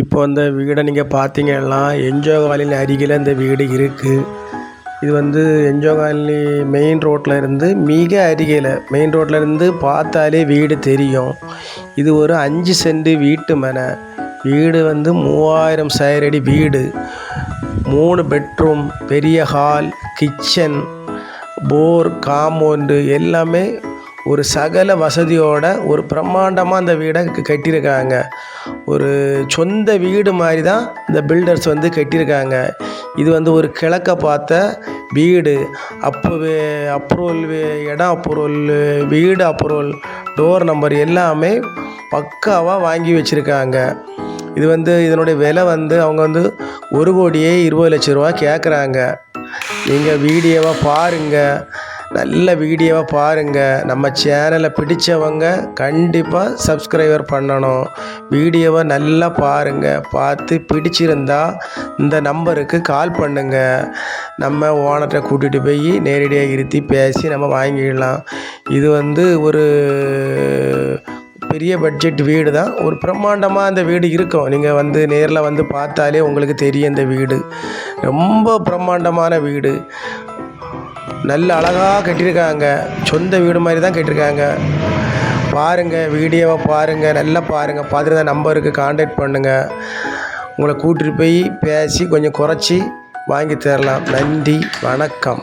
இப்போ அந்த வீடை நீங்கள் பார்த்தீங்கன்னா என்ஜோ காலனி அருகில் இந்த வீடு இருக்குது. இது வந்து என்ஜோ காலனி மெயின் ரோட்டில் இருந்து மிக அருகில், மெயின் ரோட்டில் இருந்து பார்த்தாலே வீடு தெரியும். இது ஒரு 5 சென்ட் வீட்டு மனை. வீடு வந்து 3000 சதுரடி வீடு. 3 பெட்ரூம், பெரிய ஹால், கிச்சன், போர், காம்பவுண்டு எல்லாமே ஒரு சகல வசதியோட ஒரு பிரம்மாண்டமாக அந்த வீடை கட்டியிருக்காங்க. ஒரு சொந்த வீடு மாதிரி தான் இந்த பில்டர்ஸ் வந்து கட்டியிருக்காங்க. இது வந்து ஒரு கிழக்க பார்த்த வீடு. அப்போவே அப்ரூவல், இடம் அப்ரூவல், வீடு அப்ரூவல், டோர் நம்பர் எல்லாமே பக்காவாக வாங்கி வச்சுருக்காங்க. இது வந்து இதனுடைய விலை வந்து அவங்க வந்து 1,20,00,000 கேட்குறாங்க. நீங்கள் வீடியோவை பாருங்கள், நல்ல வீடியோவை பாருங்கள். நம்ம சேனலை பிடித்தவங்க கண்டிப்பாக சப்ஸ்கிரைபர் பண்ணணும். வீடியோவை நல்லா பாருங்கள். பார்த்து பிடிச்சிருந்தா இந்த நம்பருக்கு கால் பண்ணுங்கள். நம்ம ஓனர்கிட்ட கூட்டிகிட்டு போய் நேரடியாக இருத்தி பேசி நம்ம வாங்கிடலாம். இது வந்து ஒரு பெரிய பட்ஜெட் வீடு தான். ஒரு பிரம்மாண்டமாக அந்த வீடு இருக்கும். நீங்கள் வந்து நேரில் வந்து பார்த்தாலே உங்களுக்கு தெரியும். இந்த வீடு ரொம்ப பிரம்மாண்டமான வீடு. நல்ல அழகாக கட்டியிருக்காங்க. சொந்த வீடு மாதிரி தான் கட்டியிருக்காங்க. பாருங்கள், வீடியோவை பாருங்கள், நல்லா பாருங்கள். பார்த்துட்டு தான் நம்பருக்கு கான்டாக்ட் பண்ணுங்கள். உங்களை கூட்டிகிட்டு போய் பேசி கொஞ்சம் குறைச்சி வாங்கி தரலாம். நன்றி, வணக்கம்.